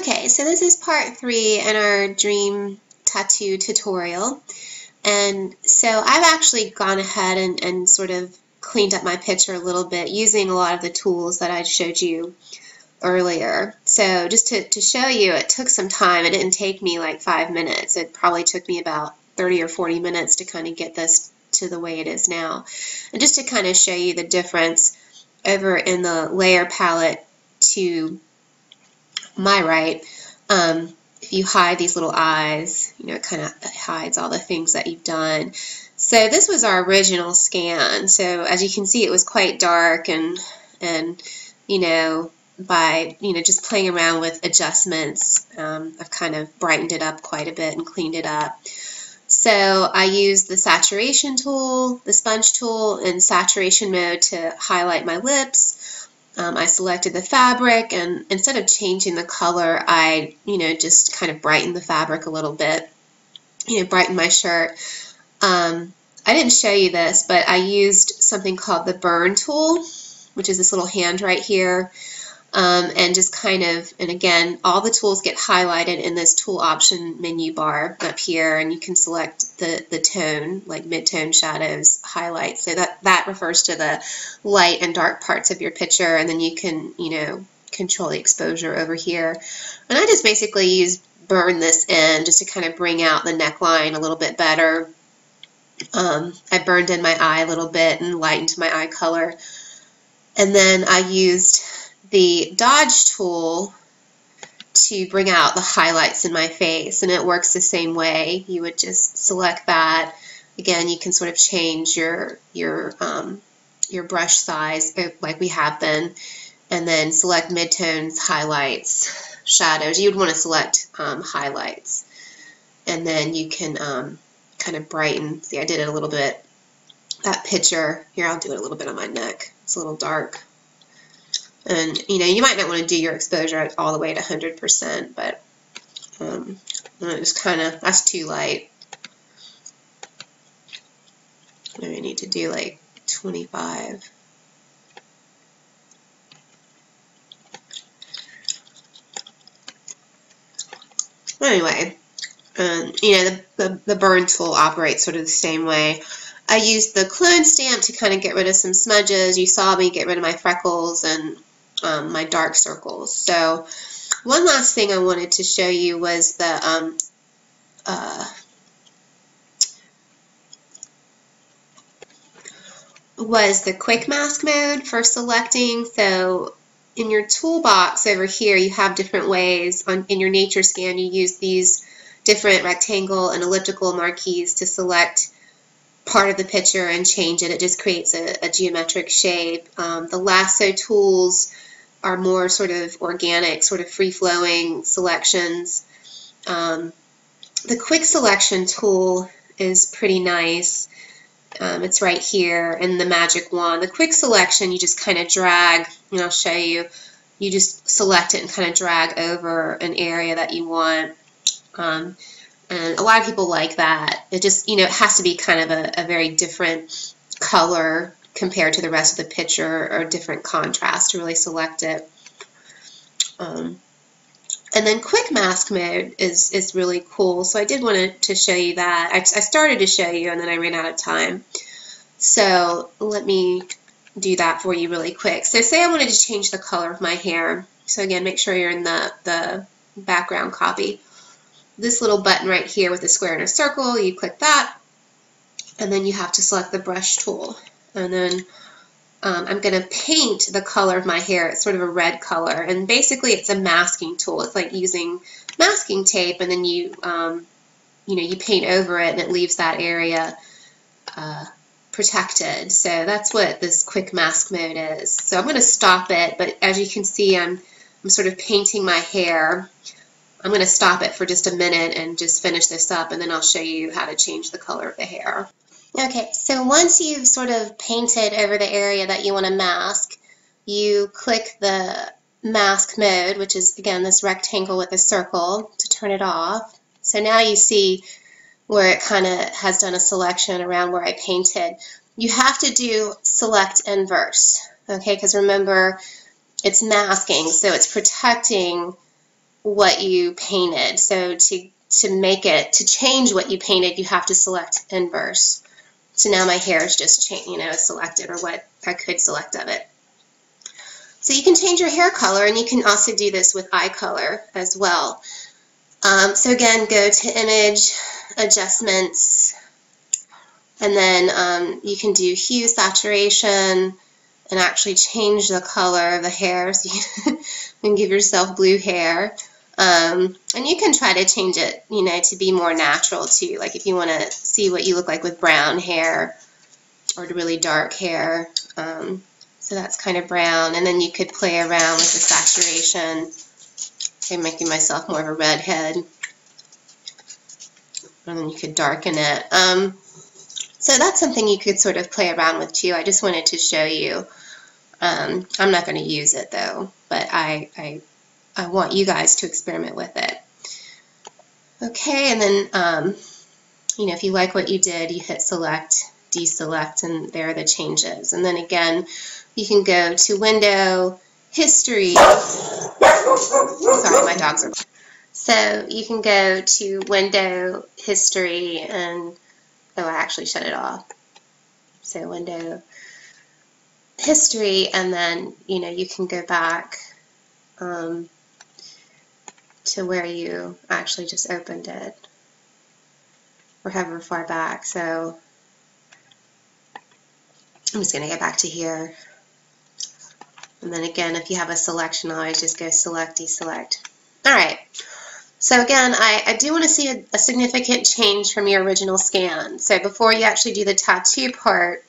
Okay, so this is part 3 in our dream tattoo tutorial. And so I've actually gone ahead and sort of cleaned up my picture a little bit using a lot of the tools that I showed you earlier. So just to show you, it took some time. It didn't take me like 5 minutes. It probably took me about 30 or 40 minutes to kind of get this to the way it is now. And just to kind of show you the difference over in the layer palette to my right, if you hide these little eyes, you know, it kind of hides all the things that you've done. So this was our original scan. So as you can see, it was quite dark, and you know, by just playing around with adjustments, I've kind of brightened it up quite a bit and cleaned it up. So I used the saturation tool, the sponge tool in saturation mode to highlight my lips. I selected the fabric, and instead of changing the color, I just kind of brightened the fabric a little bit, brightened my shirt. I didn't show you this, but I used something called the burn tool, which is this little hand right here, and just kind of, and again, all the tools get highlighted in this tool option menu bar up here, and you can select the tone, like mid-tone, shadows, highlights. So that refers to the light and dark parts of your picture, and then you can, control the exposure over here. And I just basically used burn this in just to kind of bring out the neckline a little bit better. I burned in my eye a little bit and lightened my eye color. And then I used the dodge tool to bring out the highlights in my face, and it works the same way. You would just select that. Again, you can sort of change your brush size like we have been, and then select midtones, highlights, shadows. You would want to select highlights, and then you can kind of brighten. See, I did it a little bit. That picture here, I'll do it a little bit on my neck. It's a little dark. And, you might not want to do your exposure all the way to 100%, but just kind of, that's too light. I need to do like 25. Anyway, the burn tool operates sort of the same way. I used the clone stamp to kind of get rid of some smudges. You saw me get rid of my freckles and my dark circles. So one last thing I wanted to show you was the quick mask mode for selecting. So in your toolbox over here, you have different ways. In your nature scan, you use these different rectangle and elliptical marquees to select part of the picture and change it. It just creates a geometric shape. The lasso tools are more sort of organic, sort of free-flowing selections. The quick selection tool is pretty nice. It's right here in the magic wand. The quick selection, you just kind of drag, and I'll show you. You just select it and kind of drag over an area that you want. And a lot of people like that. It just, it has to be kind of a very different color compared to the rest of the picture, or different contrast to really select it. And then quick mask mode is really cool. So I did want to show you that. I started to show you, and then I ran out of time. So let me do that for you really quick. So say I wanted to change the color of my hair. So again, make sure you're in the background copy. This little button right here with a square and a circle, you click that, and then you have to select the brush tool. And then I'm going to paint the color of my hair. It's sort of a red color, and basically it's a masking tool. It's like using masking tape, and then you you paint over it, and it leaves that area protected. So that's what this quick mask mode is. So I'm going to stop it, but as you can see, I'm sort of painting my hair. I'm going to stop it for just a minute and just finish this up, and then I'll show you how to change the color of the hair. Okay, so once you've sort of painted over the area that you want to mask, you click the mask mode, which is, again, this rectangle with a circle, to turn it off. So now you see where it kind of has done a selection around where I painted. You have to do select inverse, okay, because remember, it's masking, so it's protecting what you painted. So to change what you painted, you have to select inverse. So now my hair is just selected, or what I could select of it. So you can change your hair color, and you can also do this with eye color as well. So again, go to Image, Adjustments, and then you can do Hue, Saturation, and actually change the color of the hair, so you can give yourself blue hair. And you can try to change it, to be more natural too. Like if you want to see what you look like with brown hair or really dark hair. So that's kind of brown. And then you could play around with the saturation. I'm making myself more of a redhead. And then you could darken it. So that's something you could sort of play around with too. I just wanted to show you. I'm not going to use it though, but I want you guys to experiment with it. Okay, and then, if you like what you did, you hit select, deselect, and there are the changes. And then again, you can go to Window, History. Sorry, my dogs are. So you can go to Window, History, and, oh, I actually shut it off. So Window, History, and then, you can go back to where you actually just opened it, or however far back. So I'm just going to go back to here. And then again, if you have a selection, I always just go select, deselect. Alright, so again, I do want to see a significant change from your original scan. So before you actually do the tattoo part,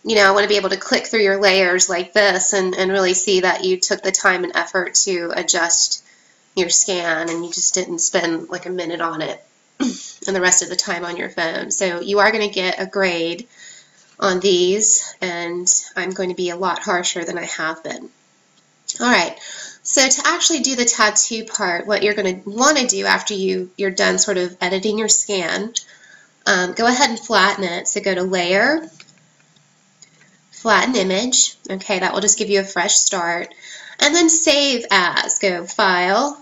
I want to be able to click through your layers like this and really see that you took the time and effort to adjust your scan, and you just didn't spend like a minute on it and the rest of the time on your phone. So you are going to get a grade on these, and I'm going to be a lot harsher than I have been. Alright, so to actually do the tattoo part, what you're going to want to do after you're done sort of editing your scan, go ahead and flatten it. So go to Layer, Flatten Image. Okay, that will just give you a fresh start. And then Save As. Go File,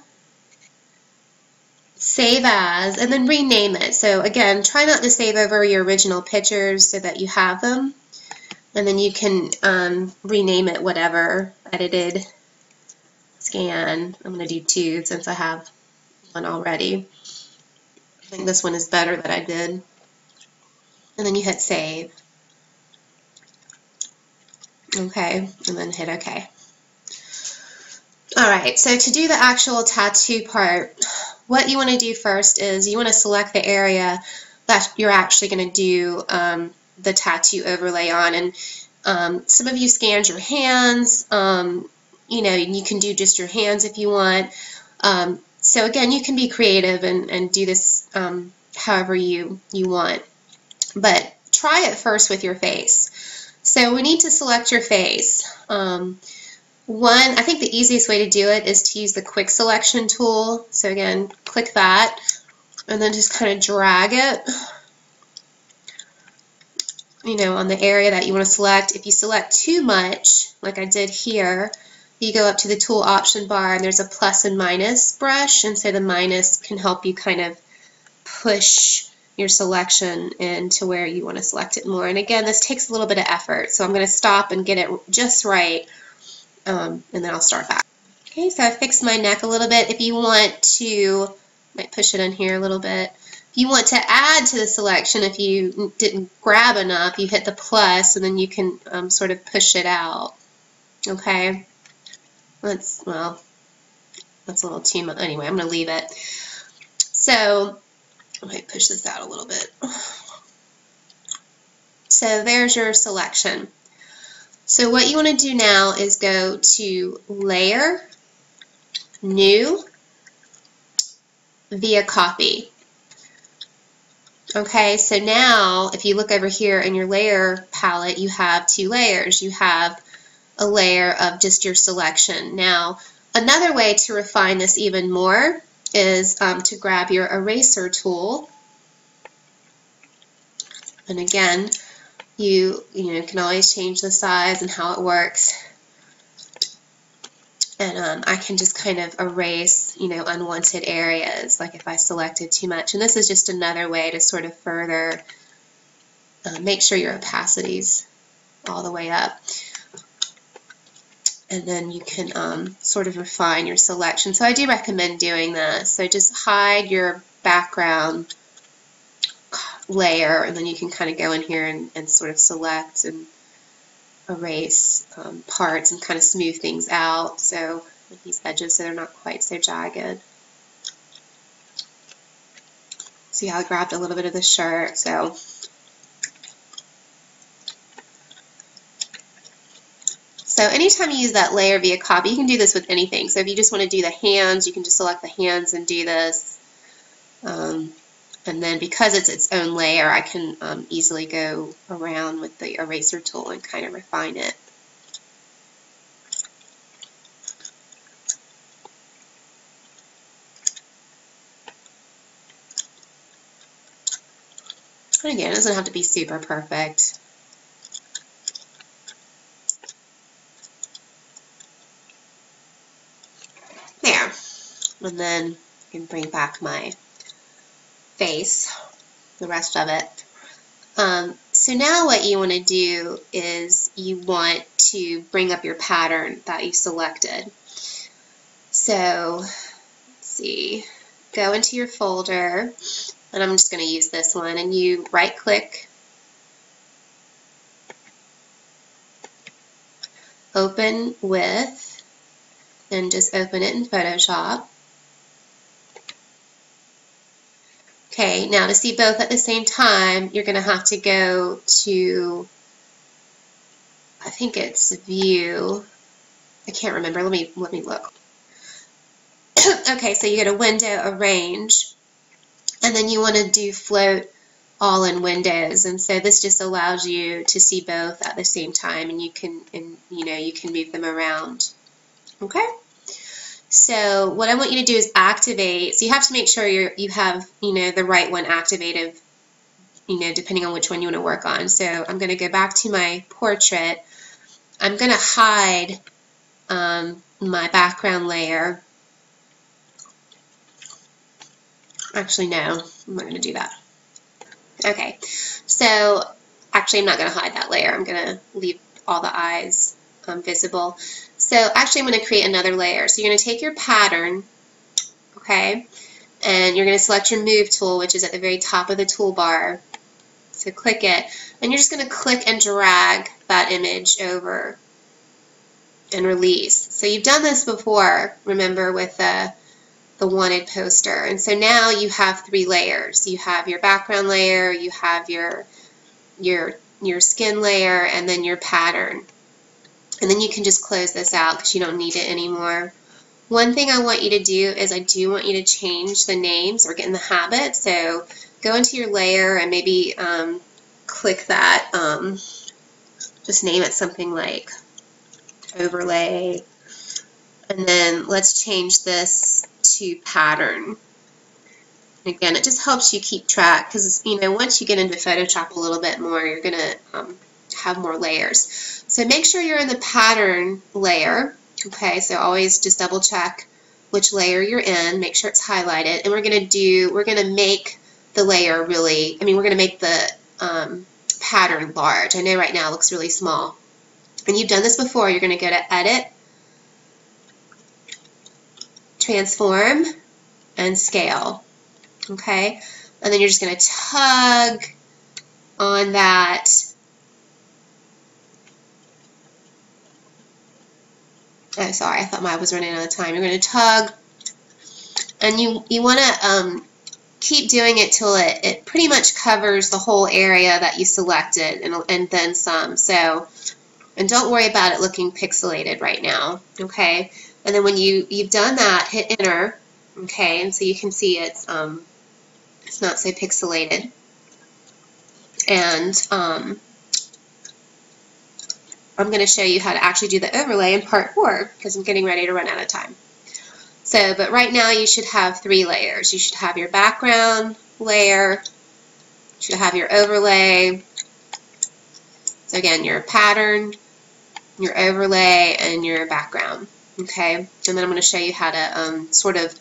Save As, and then rename it. So again, try not to save over your original pictures so that you have them. And then you can rename it whatever. Edited Scan. I'm going to do 2 since I have one already. I think this one is better that I did. And then you hit Save. Okay, and then hit OK. Alright, so to do the actual tattoo part, what you want to do first is you want to select the area that you're actually going to do the tattoo overlay on. And some of you scanned your hands, and you can do just your hands if you want. So again, you can be creative and do this however you want. But try it first with your face. So we need to select your face. I think the easiest way to do it is to use the quick selection tool. So again, click that and then just kind of drag it, on the area that you want to select. If you select too much, like I did here, you go up to the tool option bar and there's a plus and minus brush, and so the minus can help you kind of push your selection into where you want to select it more. And again, this takes a little bit of effort, so I'm going to stop and get it just right. And then I'll start back. Okay, so I fixed my neck a little bit. If you want to, might push it in here a little bit. If you want to add to the selection, if you didn't grab enough, you hit the plus, and then you can sort of push it out. Okay, that's a little too much. Anyway, I'm going to leave it. So I might push this out a little bit. So there's your selection. So what you want to do now is go to Layer, New, Via Copy. Okay, so now if you look over here in your layer palette, you have 2 layers. You have a layer of just your selection. Now, another way to refine this even more is to grab your eraser tool. And again, you can always change the size and how it works. And I can just kind of erase, you know, unwanted areas, like if I selected too much. And this is just another way to sort of further make sure your opacity's all the way up. And then you can sort of refine your selection. So I do recommend doing that. So just hide your background layer, and then you can kind of go in here and sort of select and erase parts and kind of smooth things out, so with these edges so they're not quite so jagged. See how I grabbed a little bit of the shirt, so anytime you use that layer via copy, you can do this with anything. So if you just want to do the hands, you can just select the hands and do this. And then because it's its own layer, I can easily go around with the eraser tool and kind of refine it. And again, it doesn't have to be super perfect. There. And then I can bring back my face, the rest of it. So now what you want to do is you want to bring up your pattern that you selected. So let's see, go into your folder, and I'm just going to use this one, and you right click, open with, and just open it in Photoshop. Okay, now to see both at the same time, you're going to have to go to, I think it's View. I can't remember. Let me look. Okay, so you go to Window, Arrange, and then you want to do Float All in Windows, and so this just allows you to see both at the same time, and you can move them around. Okay. So what I want you to do is activate. So you have to make sure you have the right one activated, depending on which one you want to work on. So I'm going to go back to my portrait. I'm going to hide my background layer. Actually, no, I'm not going to do that. Okay, so actually I'm not going to hide that layer. I'm going to leave all the eyes visible. So actually I'm going to create another layer. So you're going to take your pattern, okay, and you're going to select your Move tool, which is at the very top of the toolbar. So click it, and you're just going to click and drag that image over and release. So you've done this before, remember, with the wanted poster. And so now you have 3 layers. You have your background layer, you have your skin layer, and then your pattern. And then you can just close this out because you don't need it anymore. One thing I want you to do is I do want you to change the names or get in the habit. So go into your layer and maybe click that, just name it something like Overlay. And then let's change this to Pattern. And again, it just helps you keep track because, once you get into Photoshop a little bit more, you're going to have more layers. So make sure you're in the pattern layer. Okay, so always just double check which layer you're in, make sure it's highlighted, and we're going to make the layer really, we're going to make the pattern large. I know right now it looks really small. And you've done this before. You're going to go to Edit, Transform, and Scale. Okay, and then you're just going to tug on that oh, sorry, I thought I was running out of time. You're going to tug, and you want to keep doing it till it pretty much covers the whole area that you selected, and then some. So, and don't worry about it looking pixelated right now, okay? And then when you've done that, hit Enter, okay? And so you can see it's not so pixelated. And I'm going to show you how to actually do the overlay in part 4 because I'm getting ready to run out of time. So, but right now you should have 3 layers. You should have your background layer, you should have your overlay, so again, your pattern, your overlay, and your background. Okay, and then I'm going to show you how to sort of